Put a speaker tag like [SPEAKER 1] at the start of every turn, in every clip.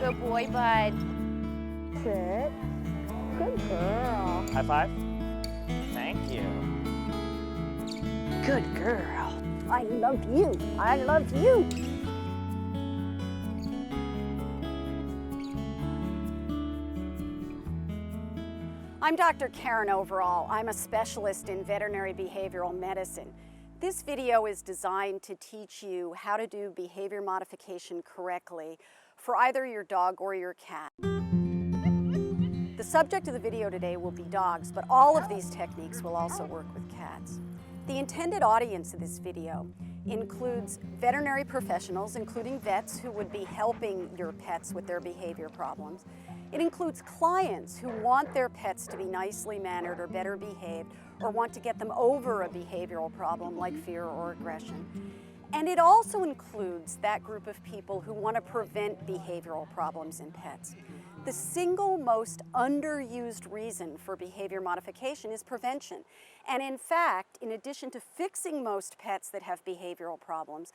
[SPEAKER 1] Good boy, bud.
[SPEAKER 2] Sit. Good girl.
[SPEAKER 3] High five. Thank you.
[SPEAKER 2] Good girl. I love you. I love you. I'm Dr. Karen Overall. I'm a specialist in veterinary behavioral medicine. This video is designed to teach you how to do behavior modification correctly for either your dog or your cat. The subject of the video today will be dogs, but all of these techniques will also work with cats. The intended audience of this video includes veterinary professionals, including vets who would be helping your pets with their behavior problems. It includes clients who want their pets to be nicely mannered or better behaved, or want to get them over a behavioral problem like fear or aggression. And it also includes that group of people who want to prevent behavioral problems in pets. The single most underused reason for behavior modification is prevention. And in fact, in addition to fixing most pets that have behavioral problems,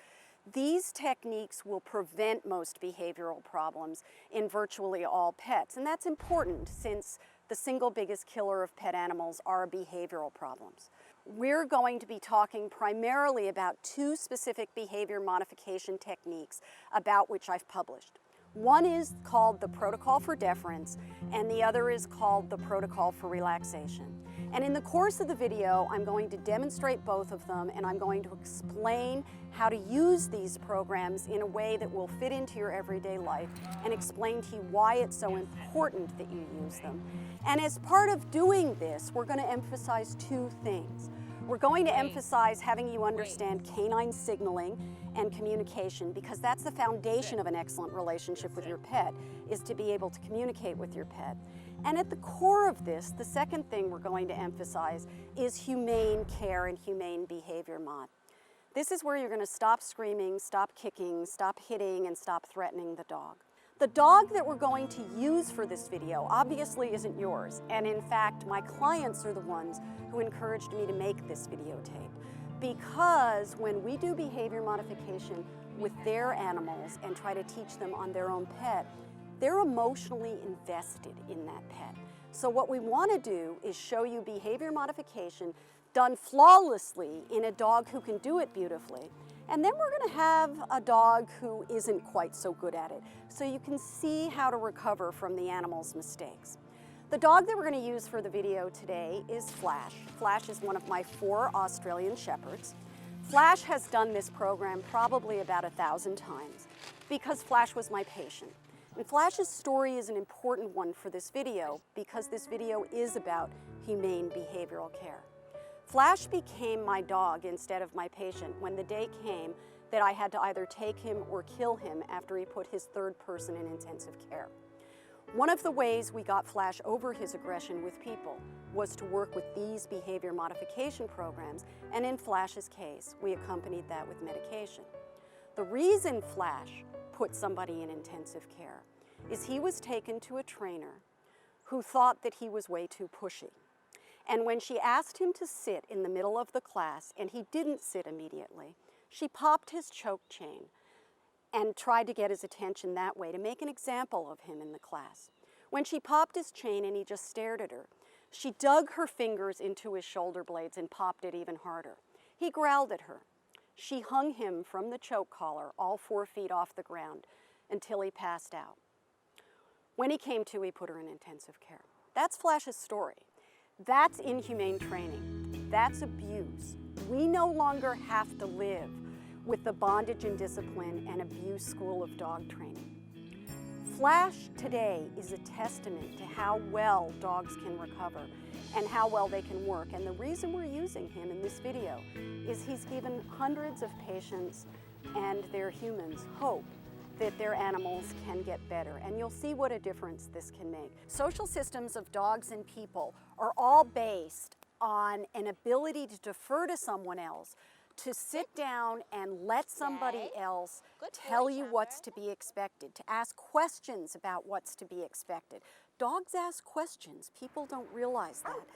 [SPEAKER 2] these techniques will prevent most behavioral problems in virtually all pets. And that's important since the single biggest killer of pet animals are behavioral problems. We're going to be talking primarily about two specific behavior modification techniques about which I've published. One is called the protocol for deference, and the other is called the protocol for relaxation. And in the course of the video, I'm going to demonstrate both of them, and I'm going to explain how to use these programs in a way that will fit into your everyday life, and explain to you why it's so important that you use them. And as part of doing this, we're going to emphasize two things. We're going to emphasize having you understand canine signaling and communication, because that's the foundation of an excellent relationship with your pet, is to be able to communicate with your pet. And at the core of this, the second thing we're going to emphasize is humane care and humane behavior mod. This is where you're going to stop screaming, stop kicking, stop hitting, and stop threatening the dog. The dog that we're going to use for this video obviously isn't yours, and in fact, my clients are the ones who encouraged me to make this videotape. Because when we do behavior modification with their animals and try to teach them on their own pet, they're emotionally invested in that pet. So what we want to do is show you behavior modification done flawlessly in a dog who can do it beautifully. And then we're going to have a dog who isn't quite so good at it, so you can see how to recover from the animal's mistakes. The dog that we're going to use for the video today is Flash. Flash is one of my 4 Australian Shepherds. Flash has done this program probably about 1,000 times because Flash was my patient. And Flash's story is an important one for this video because this video is about humane behavioral care. Flash became my dog instead of my patient when the day came that I had to either take him or kill him after he put his 3rd person in intensive care. One of the ways we got Flash over his aggression with people was to work with these behavior modification programs, and in Flash's case, we accompanied that with medication. The reason Flash put somebody in intensive care is he was taken to a trainer who thought that he was way too pushy. And when she asked him to sit in the middle of the class, and he didn't sit immediately, she popped his choke chain and tried to get his attention that way to make an example of him in the class. When she popped his chain and he just stared at her, she dug her fingers into his shoulder blades and popped it even harder. He growled at her. She hung him from the choke collar, all 4 feet off the ground, until he passed out. When he came to, he put her in intensive care. That's Flash's story. That's inhumane training. That's abuse. We no longer have to live with the bondage and discipline and abuse school of dog training. Flash today is a testament to how well dogs can recover and how well they can work. And the reason we're using him in this video is he's given hundreds of patients and their humans hope that their animals can get better. And you'll see what a difference this can make. Social systems of dogs and people are all based on an ability to defer to someone else, to sit down and let somebody else tell you what's to be expected, to ask questions about what's to be expected. Dogs ask questions. People don't realize that.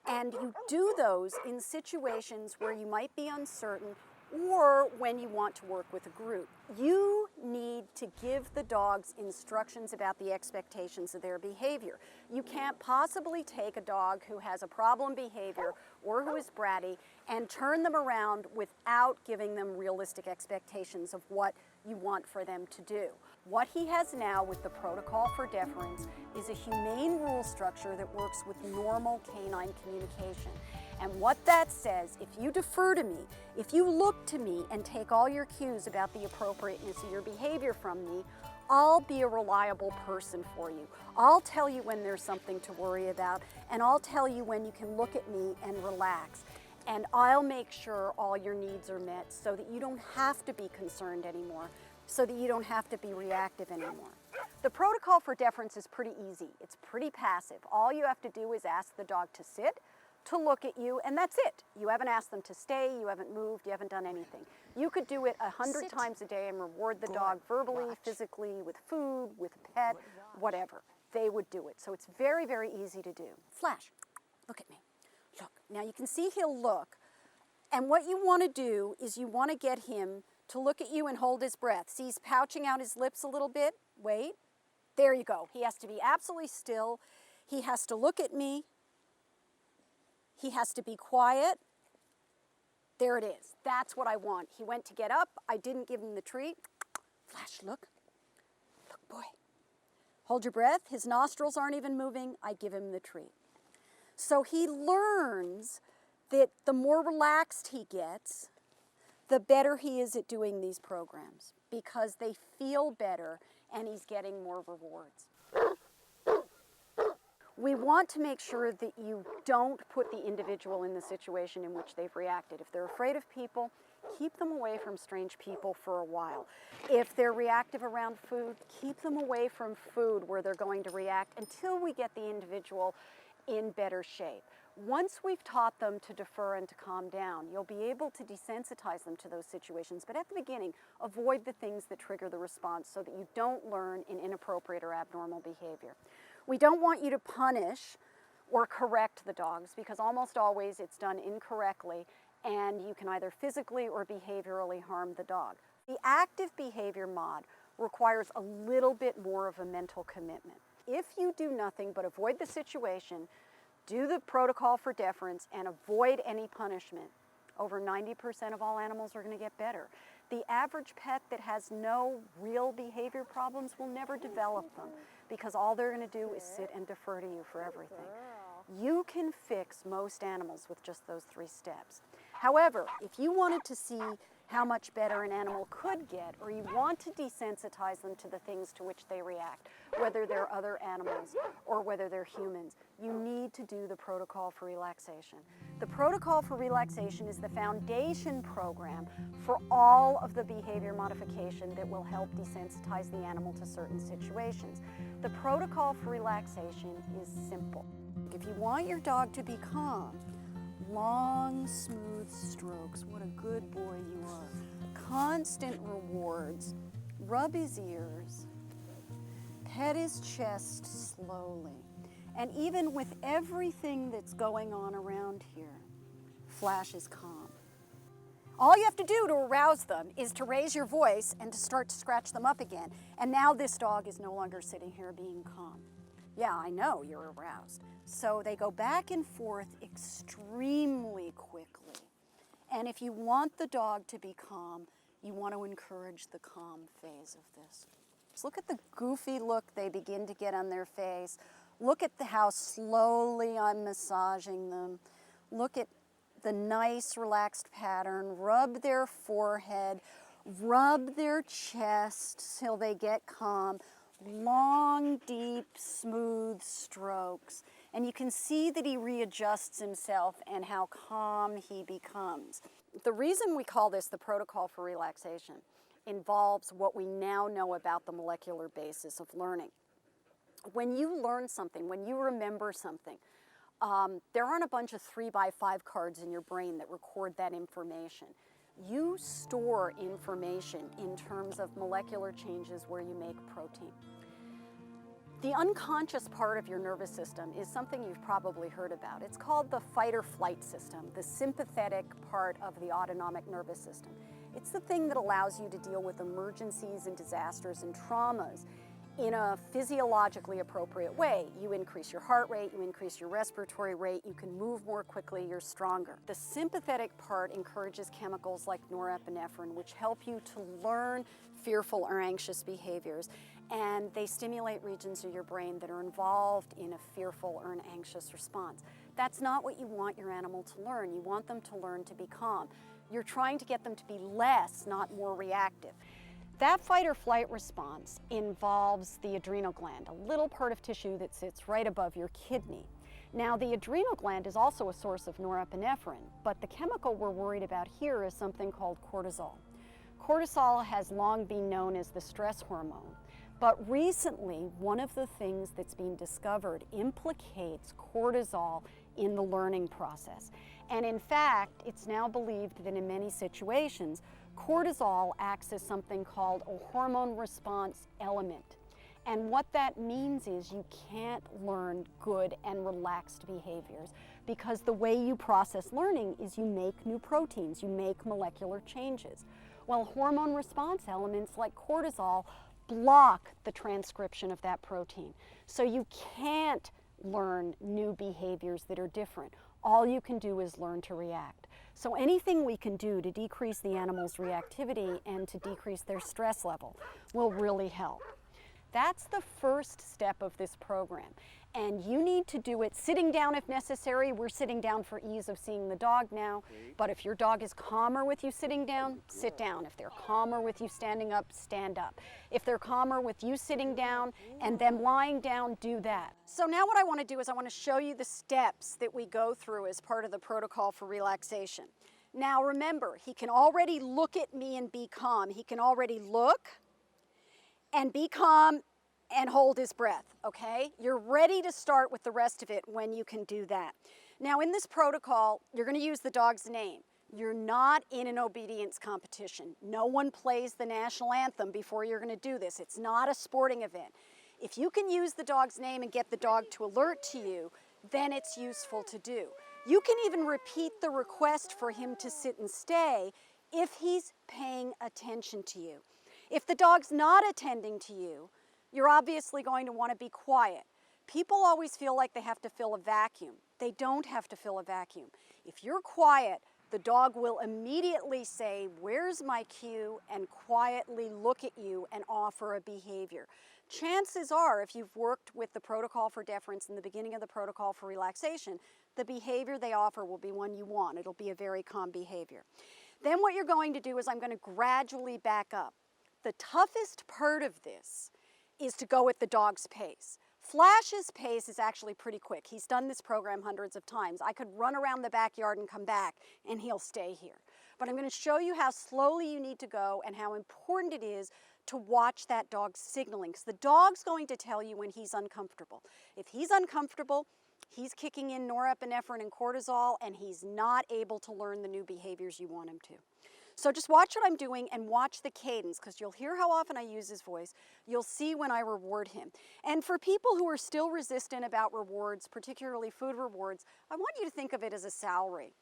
[SPEAKER 2] And you do those in situations where you might be uncertain or when you want to work with a group. You need to give the dogs instructions about the expectations of their behavior. You can't possibly take a dog who has a problem behavior or who is bratty and turn them around without giving them realistic expectations of what you want for them to do. What he has now with the protocol for deference is a humane rule structure that works with normal canine communication. And what that says, if you defer to me, if you look to me and take all your cues about the appropriateness of your behavior from me, I'll be a reliable person for you. I'll tell you when there's something to worry about, and I'll tell you when you can look at me and relax. And I'll make sure all your needs are met so that you don't have to be concerned anymore, so that you don't have to be reactive anymore. The protocol for deference is pretty easy. It's pretty passive. All you have to do is ask the dog to sit, to look at you, and that's it. You haven't asked them to stay, you haven't moved, you haven't done anything. You could do it 100 times a day and reward the dog verbally, physically, with food, with a pet, whatever. They would do it. So it's very, very easy to do. Flash, look at me. Look. Now you can see he'll look, and what you want to do is you want to get him to look at you and hold his breath. See, he's pouching out his lips a little bit. Wait. There you go. He has to be absolutely still. He has to look at me. He has to be quiet. There it is. That's what I want. He went to get up. I didn't give him the treat. Flash, look. Look, boy. Hold your breath. His nostrils aren't even moving. I give him the treat. So he learns that the more relaxed he gets, the better he is at doing these programs because they feel better and he's getting more rewards. We want to make sure that you don't put the individual in the situation in which they've reacted. If they're afraid of people, keep them away from strange people for a while. If they're reactive around food, keep them away from food where they're going to react until we get the individual in better shape. Once we've taught them to defer and to calm down, you'll be able to desensitize them to those situations. But at the beginning, avoid the things that trigger the response so that you don't learn in inappropriate or abnormal behavior. We don't want you to punish or correct the dogs because almost always it's done incorrectly and you can either physically or behaviorally harm the dog. The active behavior mod requires a little bit more of a mental commitment. If you do nothing but avoid the situation, do the protocol for deference, and avoid any punishment, over 90% of all animals are going to get better. The average pet that has no real behavior problems will never develop them because all they're going to do is sit and defer to you for everything. You can fix most animals with just those 3 steps. However, if you wanted to see how much better an animal could get, or you want to desensitize them to the things to which they react, whether they're other animals or whether they're humans, you need to do the protocol for relaxation. The protocol for relaxation is the foundation program for all of the behavior modification that will help desensitize the animal to certain situations. The protocol for relaxation is simple. If you want your dog to be calm, long, smooth strokes. What a good boy you are. Constant rewards. Rub his ears. Pet his chest slowly. And even with everything that's going on around here, Flash is calm. All you have to do to arouse them is to raise your voice and to start to scratch them up again. And now this dog is no longer sitting here being calm. Yeah, I know you're aroused. So they go back and forth extremely quickly. And if you want the dog to be calm, you want to encourage the calm phase of this. So look at the goofy look they begin to get on their face. Look at how slowly I'm massaging them. Look at the nice relaxed pattern. Rub their forehead, rub their chest till they get calm. Long, deep, smooth strokes. And you can see that he readjusts himself and how calm he becomes. The reason we call this the protocol for relaxation involves what we now know about the molecular basis of learning. When you learn something, when you remember something, there aren't a bunch of 3x5 cards in your brain that record that information. You store information in terms of molecular changes where you make protein. The unconscious part of your nervous system is something you've probably heard about. It's called the fight or flight system, the sympathetic part of the autonomic nervous system. It's the thing that allows you to deal with emergencies and disasters and traumas in a physiologically appropriate way. You increase your heart rate, you increase your respiratory rate, you can move more quickly, you're stronger. The sympathetic part encourages chemicals like norepinephrine, which help you to learn fearful or anxious behaviors, and they stimulate regions of your brain that are involved in a fearful or an anxious response. That's not what you want your animal to learn. You want them to learn to be calm. You're trying to get them to be less, not more reactive. That fight or flight response involves the adrenal gland, a little part of tissue that sits right above your kidney. Now, the adrenal gland is also a source of norepinephrine, but the chemical we're worried about here is something called cortisol. Cortisol has long been known as the stress hormone, but recently one of the things that's been discovered implicates cortisol in the learning process. And in fact, it's now believed that in many situations, cortisol acts as something called a hormone response element. And what that means is you can't learn good and relaxed behaviors because the way you process learning is you make new proteins, you make molecular changes. Well, hormone response elements like cortisol block the transcription of that protein. So you can't learn new behaviors that are different. All you can do is learn to react. So anything we can do to decrease the animal's reactivity and to decrease their stress level will really help. That's the first step of this program. And you need to do it sitting down if necessary. We're sitting down for ease of seeing the dog now. But if your dog is calmer with you sitting down, sit down. If they're calmer with you standing up, stand up. If they're calmer with you sitting down and them lying down, do that. So now what I want to do is I want to show you the steps that we go through as part of the protocol for relaxation. Now remember, he can already look at me and be calm. He can already look and be calm and hold his breath, okay? You're ready to start with the rest of it when you can do that. Now in this protocol, you're gonna use the dog's name. You're not in an obedience competition. No one plays the national anthem before you're gonna do this. It's not a sporting event. If you can use the dog's name and get the dog to alert to you, then it's useful to do. You can even repeat the request for him to sit and stay if he's paying attention to you. If the dog's not attending to you, you're obviously going to want to be quiet. People always feel like they have to fill a vacuum. They don't have to fill a vacuum. If you're quiet, the dog will immediately say, "Where's my cue?" and quietly look at you and offer a behavior. Chances are, if you've worked with the protocol for deference in the beginning of the protocol for relaxation, the behavior they offer will be one you want. It'll be a very calm behavior. Then what you're going to do is I'm going to gradually back up. The toughest part of this is to go at the dog's pace. Flash's pace is actually pretty quick. He's done this program hundreds of times. I could run around the backyard and come back and he'll stay here. But I'm going to show you how slowly you need to go and how important it is to watch that dog's signaling, because the dog's going to tell you when he's uncomfortable. If he's uncomfortable, he's kicking in norepinephrine and cortisol and he's not able to learn the new behaviors you want him to. So just watch what I'm doing and watch the cadence, because you'll hear how often I use his voice. You'll see when I reward him. And for people who are still resistant about rewards, particularly food rewards, I want you to think of it as a salary.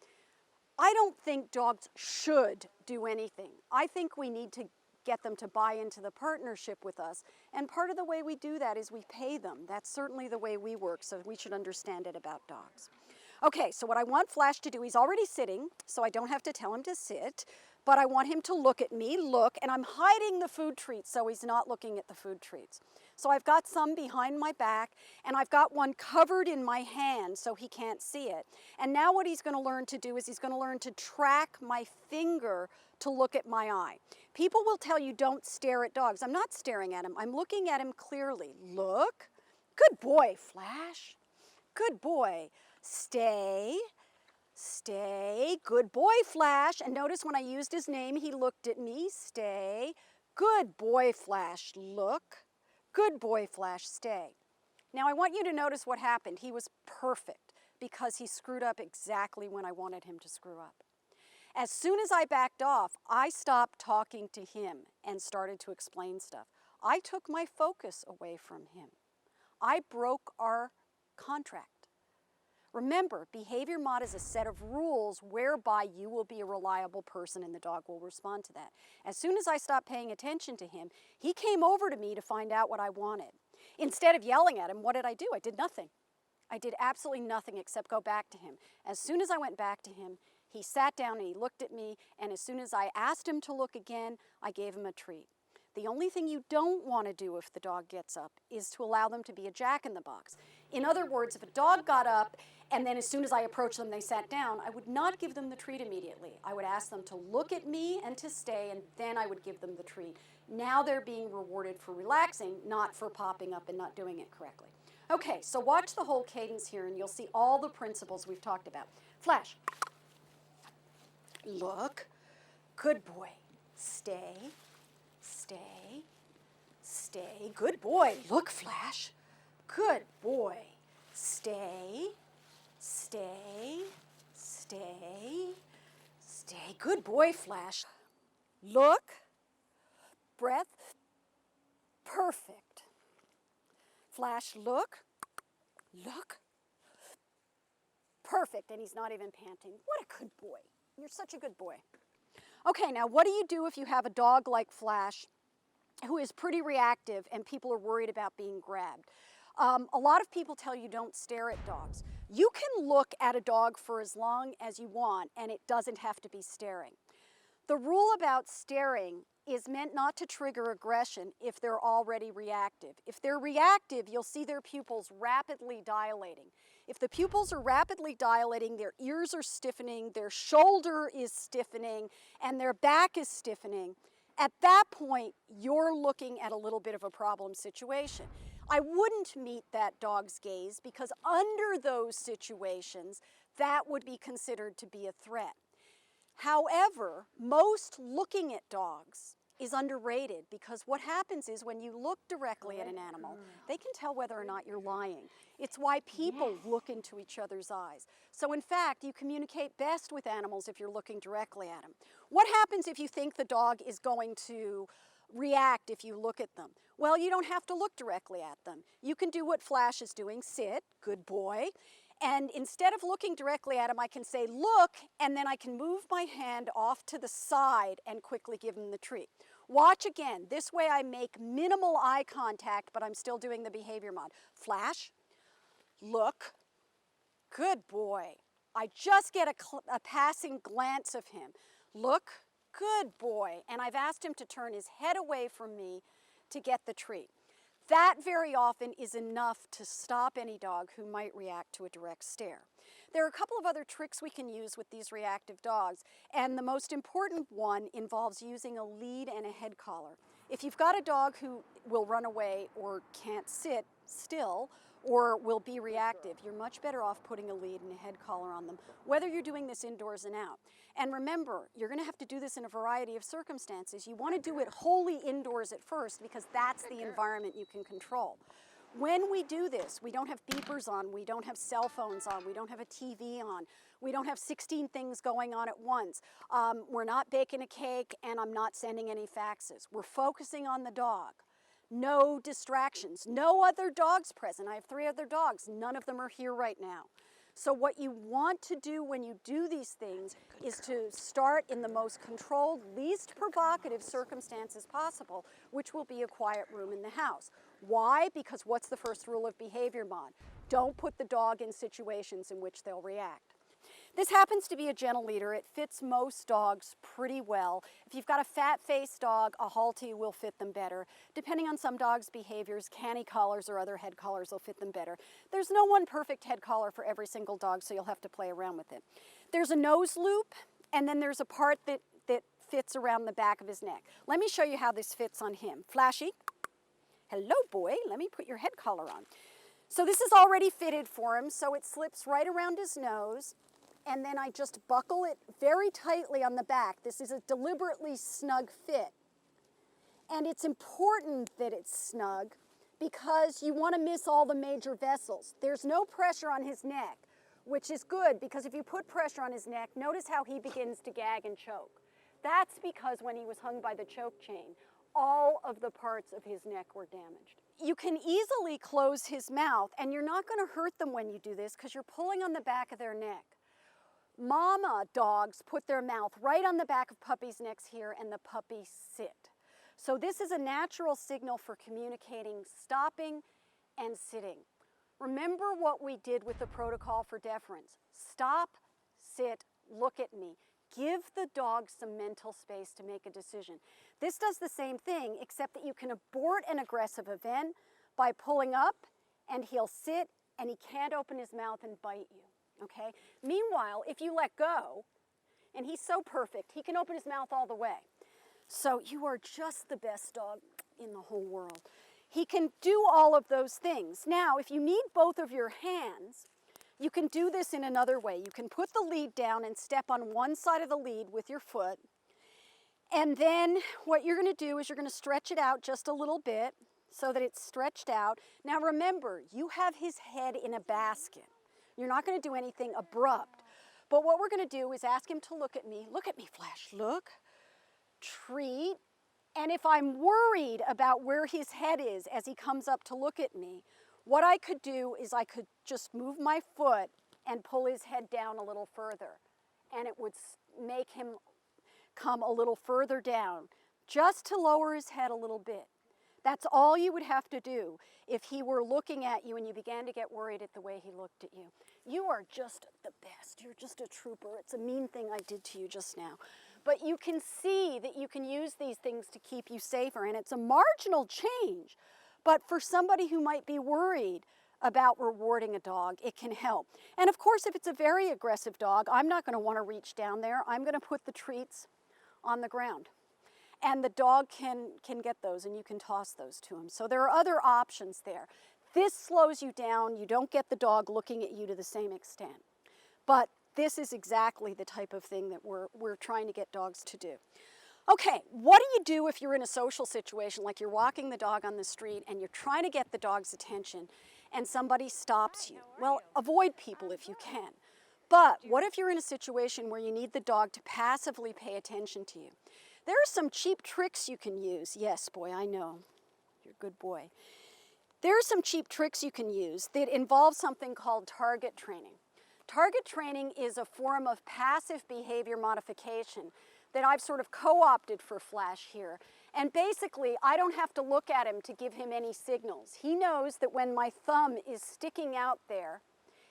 [SPEAKER 2] I don't think dogs should do anything. I think we need to get them to buy into the partnership with us. And part of the way we do that is we pay them. That's certainly the way we work, so we should understand it about dogs. Okay, so what I want Flash to do, he's already sitting, so I don't have to tell him to sit. But I want him to look at me, and I'm hiding the food treats so he's not looking at the food treats. So I've got some behind my back, and I've got one covered in my hand so he can't see it. And now what he's going to learn to do is he's going to learn to track my finger to look at my eye. People will tell you don't stare at dogs. I'm not staring at him. I'm looking at him clearly. Look. Good boy, Flash. Good boy. Stay. Stay. Good boy, Flash. And notice when I used his name, he looked at me. Stay. Good boy, Flash. Look. Good boy, Flash. Stay. Now I want you to notice what happened. He was perfect because he screwed up exactly when I wanted him to screw up. As soon as I backed off, I stopped talking to him and started to explain stuff. I took my focus away from him. I broke our contract. Remember, behavior mod is a set of rules whereby you will be a reliable person and the dog will respond to that. As soon as I stopped paying attention to him, he came over to me to find out what I wanted. Instead of yelling at him, what did I do? I did nothing. I did absolutely nothing except go back to him. As soon as I went back to him, he sat down and he looked at me, and as soon as I asked him to look again, I gave him a treat. The only thing you don't want to do if the dog gets up is to allow them to be a jack-in-the-box. In other words, if a dog got up and then as soon as I approached them they sat down, I would not give them the treat immediately. I would ask them to look at me and to stay, and then I would give them the treat. Now they're being rewarded for relaxing, not for popping up and not doing it correctly. Okay, so watch the whole cadence here and you'll see all the principles we've talked about. Flash. Look. Good boy. Stay. Stay. Stay. Good boy. Look, Flash. Good boy. Stay. Stay. Stay. Stay. Good boy, Flash. Look. Breath. Perfect. Flash, look. Look. Perfect. And he's not even panting. What a good boy. You're such a good boy. Okay, now what do you do if you have a dog like Flash who is pretty reactive and people are worried about being grabbed? A lot of people tell you don't stare at dogs. You can look at a dog for as long as you want and it doesn't have to be staring. The rule about staring is meant not to trigger aggression if they're already reactive. If they're reactive, you'll see their pupils rapidly dilating. If the pupils are rapidly dilating, their ears are stiffening, their shoulder is stiffening, and their back is stiffening, at that point, you're looking at a little bit of a problem situation. I wouldn't meet that dog's gaze because under those situations, that would be considered to be a threat. However, most looking at dogs is underrated because what happens is when you look directly at an animal, they can tell whether or not you're lying. It's why people look into each other's eyes. So in fact, you communicate best with animals if you're looking directly at them. What happens if you think the dog is going to react if you look at them? Well, you don't have to look directly at them. You can do what Flash is doing, sit, good boy. And instead of looking directly at him, I can say, look, and then I can move my hand off to the side and quickly give him the treat. Watch again. This way I make minimal eye contact, but I'm still doing the behavior mod. Flash, look, good boy. I just get a passing glance of him. Look, good boy. And I've asked him to turn his head away from me to get the treat. That very often is enough to stop any dog who might react to a direct stare. There are a couple of other tricks we can use with these reactive dogs, and the most important one involves using a lead and a head collar. If you've got a dog who will run away or can't sit still or will be reactive, you're much better off putting a lead and a head collar on them, whether you're doing this indoors and out. And remember, you're going to have to do this in a variety of circumstances. You want to do it wholly indoors at first because that's the environment you can control. When we do this, we don't have beepers on, we don't have cell phones on, we don't have a TV on, we don't have 16 things going on at once. We're not baking a cake, and I'm not sending any faxes. We're focusing on the dog. No distractions, no other dogs present. I have 3 other dogs, none of them are here right now. So what you want to do when you do these things is to start in the most controlled, least provocative circumstances possible, which will be a quiet room in the house. Why? Because what's the first rule of behavior mod? Don't put the dog in situations in which they'll react. This happens to be a gentle leader. It fits most dogs pretty well. If you've got a fat-faced dog, a Halti will fit them better. Depending on some dogs' behaviors, canny collars or other head collars will fit them better. There's no one perfect head collar for every single dog, so you'll have to play around with it. There's a nose loop, and then there's a part that fits around the back of his neck. Let me show you how this fits on him. Flashy. Hello, boy. Let me put your head collar on. So this is already fitted for him, so it slips right around his nose. And then I just buckle it very tightly on the back. This is a deliberately snug fit. And it's important that it's snug because you want to miss all the major vessels. There's no pressure on his neck, which is good because if you put pressure on his neck, notice how he begins to gag and choke. That's because when he was hung by the choke chain, all of the parts of his neck were damaged. You can easily close his mouth, and you're not going to hurt them when you do this because you're pulling on the back of their neck. Mama dogs put their mouth right on the back of puppies' necks here, and the puppies sit. So this is a natural signal for communicating stopping and sitting. Remember what we did with the protocol for deference. Stop, sit, look at me. Give the dog some mental space to make a decision. This does the same thing, except that you can abort an aggressive event by pulling up, and he'll sit, and he can't open his mouth and bite you, okay? Meanwhile, if you let go, and he's so perfect, he can open his mouth all the way. So you are just the best dog in the whole world. He can do all of those things. Now, if you need both of your hands, you can do this in another way. You can put the lead down and step on one side of the lead with your foot. And then what you're going to do is you're going to stretch it out just a little bit so that it's stretched out. Now remember, you have his head in a basket. You're not going to do anything abrupt. But what we're going to do is ask him to look at me. Look at me, Flash. Look. Treat. And if I'm worried about where his head is as he comes up to look at me, what I could do is I could just move my foot and pull his head down a little further. And it would make him come a little further down, just to lower his head a little bit. That's all you would have to do if he were looking at you and you began to get worried at the way he looked at you. You are just the best. You're just a trooper. It's a mean thing I did to you just now. But you can see that you can use these things to keep you safer, and it's a marginal change. But for somebody who might be worried about rewarding a dog, it can help. And of course, if it's a very aggressive dog, I'm not going to want to reach down there. I'm going to put the treats on the ground. And the dog can get those, and you can toss those to him. So there are other options there. This slows you down. You don't get the dog looking at you to the same extent. But this is exactly the type of thing that we're trying to get dogs to do. Okay, what do you do if you're in a social situation, like you're walking the dog on the street and you're trying to get the dog's attention and somebody stops you? Well, avoid people if you can. But what if you're in a situation where you need the dog to passively pay attention to you? There are some cheap tricks you can use. Yes, boy, I know. You're a good boy. There are some cheap tricks you can use that involve something called target training. Target training is a form of passive behavior modification that I've sort of co-opted for Flash here. And basically, I don't have to look at him to give him any signals. He knows that when my thumb is sticking out there,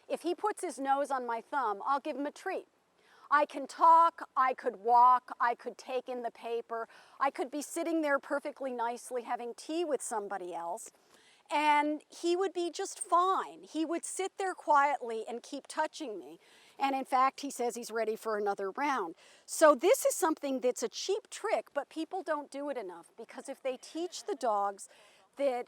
[SPEAKER 2] if he puts his nose on my thumb, I'll give him a treat. I can talk, I could walk, I could take in the paper, I could be sitting there perfectly nicely having tea with somebody else, and he would be just fine. He would sit there quietly and keep touching me. And in fact, he says he's ready for another round. So this is something that's a cheap trick, but people don't do it enough, because if they teach the dogs that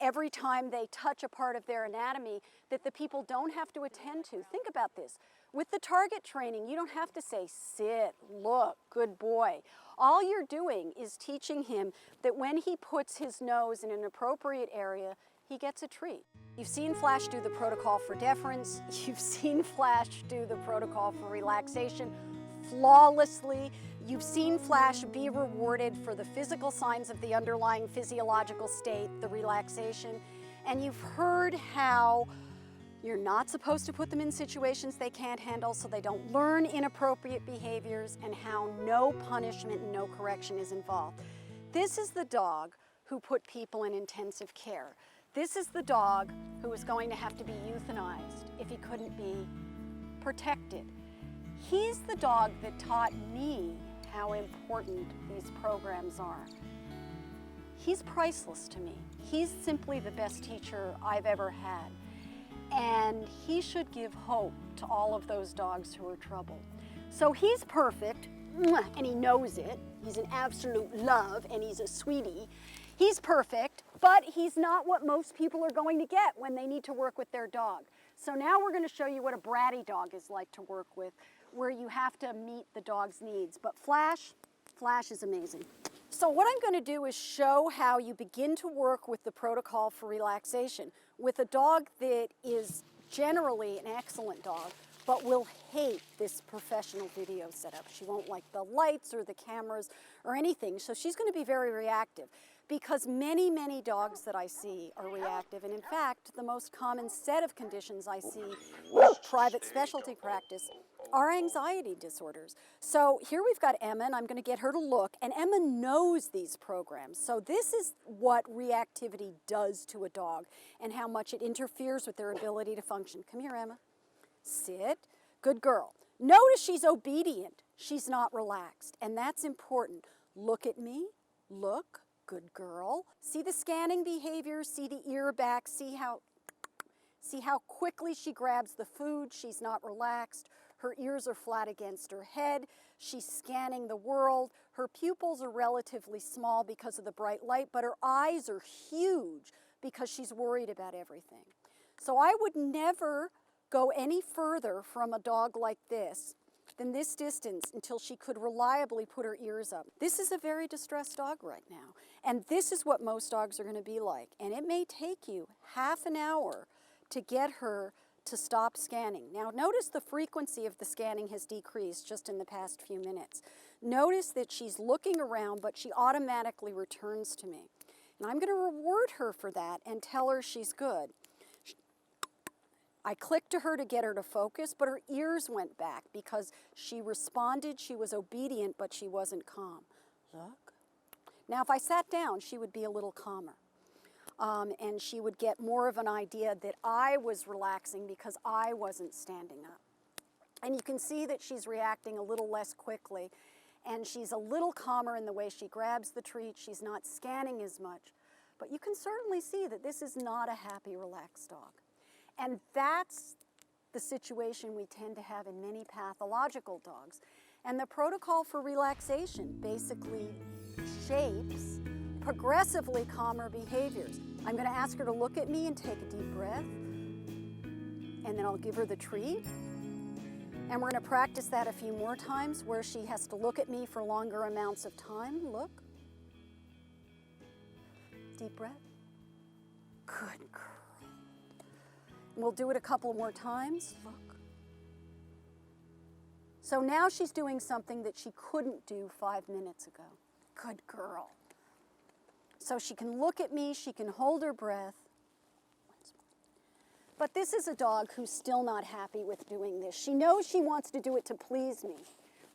[SPEAKER 2] every time they touch a part of their anatomy that the people don't have to attend to. Think about this. With the target training, you don't have to say, sit, look, good boy. All you're doing is teaching him that when he puts his nose in an appropriate area, he gets a treat. You've seen Flash do the protocol for deference. You've seen Flash do the protocol for relaxation flawlessly. You've seen Flash be rewarded for the physical signs of the underlying physiological state, the relaxation. And you've heard how you're not supposed to put them in situations they can't handle so they don't learn inappropriate behaviors, and how no punishment and no correction is involved. This is the dog who put people in intensive care. This is the dog who was going to have to be euthanized if he couldn't be protected. He's the dog that taught me how important these programs are. He's priceless to me. He's simply the best teacher I've ever had. And he should give hope to all of those dogs who are troubled. So he's perfect, and he knows it. He's an absolute love, and he's a sweetie. He's perfect, but he's not what most people are going to get when they need to work with their dog. So now we're going to show you what a bratty dog is like to work with, where you have to meet the dog's needs. But Flash is amazing. So what I'm going to do is show how you begin to work with the protocol for relaxation with a dog that is generally an excellent dog, but will hate this professional video setup. She won't like the lights or the cameras or anything, so she's going to be very reactive. Because many, many dogs that I see are reactive, and in fact, the most common set of conditions I see in private specialty practice are anxiety disorders. So here we've got Emma, and I'm going to get her to look, and Emma knows these programs. So this is what reactivity does to a dog and how much it interferes with their ability to function. Come here, Emma. Sit. Good girl. Notice she's obedient. She's not relaxed, and that's important. Look at me. Look. Good girl. See the scanning behavior, see the ear back, see how quickly she grabs the food. She's not relaxed. Her ears are flat against her head. She's scanning the world. Her pupils are relatively small because of the bright light, but her eyes are huge because she's worried about everything. So I would never go any further from a dog like this than this distance until she could reliably put her ears up. This is a very distressed dog right now, and this is what most dogs are going to be like. And it may take you half an hour to get her to stop scanning. Now notice the frequency of the scanning has decreased just in the past few minutes. Notice that she's looking around, but she automatically returns to me. And I'm going to reward her for that and tell her she's good. I clicked to her to get her to focus, but her ears went back because she responded, she was obedient, but she wasn't calm. Look. Now, if I sat down, she would be a little calmer. And she would get more of an idea that I was relaxing because I wasn't standing up. And you can see that she's reacting a little less quickly, and she's a little calmer in the way she grabs the treat. She's not scanning as much. But you can certainly see that this is not a happy, relaxed dog. And that's the situation we tend to have in many pathological dogs. And the protocol for relaxation basically shapes progressively calmer behaviors. I'm going to ask her to look at me and take a deep breath. And then I'll give her the treat. And we're going to practice that a few more times where she has to look at me for longer amounts of time. Look. Deep breath. Good girl. We'll do it a couple more times. Look. So now she's doing something that she couldn't do 5 minutes ago. Good girl. So she can look at me, she can hold her breath. But this is a dog who's still not happy with doing this. She knows she wants to do it to please me,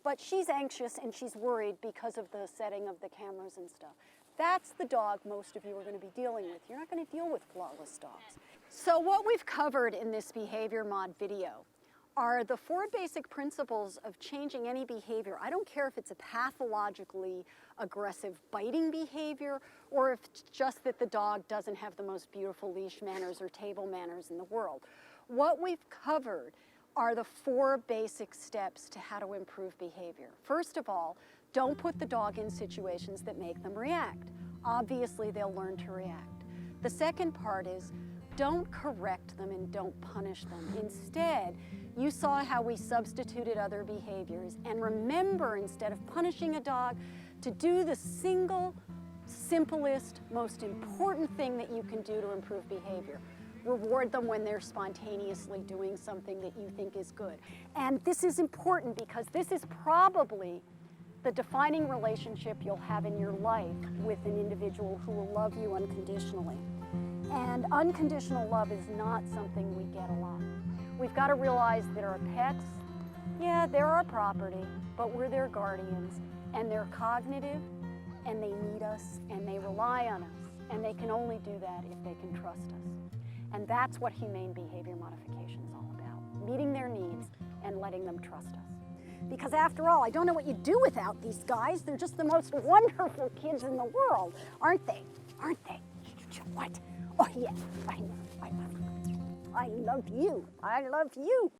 [SPEAKER 2] but she's anxious and she's worried because of the setting of the cameras and stuff. That's the dog most of you are going to be dealing with. You're not going to deal with flawless dogs. So what we've covered in this behavior mod video are the 4 basic principles of changing any behavior. I don't care if it's a pathologically aggressive biting behavior or if it's just that the dog doesn't have the most beautiful leash manners or table manners in the world. What we've covered are the 4 basic steps to how to improve behavior. First of all, don't put the dog in situations that make them react. Obviously, they'll learn to react. The second part is don't correct them and don't punish them. Instead, you saw how we substituted other behaviors. And remember, instead of punishing a dog, to do the single, simplest, most important thing that you can do to improve behavior. Reward them when they're spontaneously doing something that you think is good. And this is important because this is probably the defining relationship you'll have in your life with an individual who will love you unconditionally. And unconditional love is not something we get a lot. We've got to realize that our pets, yeah, they're our property, but we're their guardians, and they're cognitive, and they need us, and they rely on us, and they can only do that if they can trust us. And that's what humane behavior modification is all about, meeting their needs and letting them trust us. Because after all, I don't know what you'd do without these guys. They're just the most wonderful kids in the world, aren't they? Aren't they? What? Oh, yes, I know. I love you. I love you. I love you.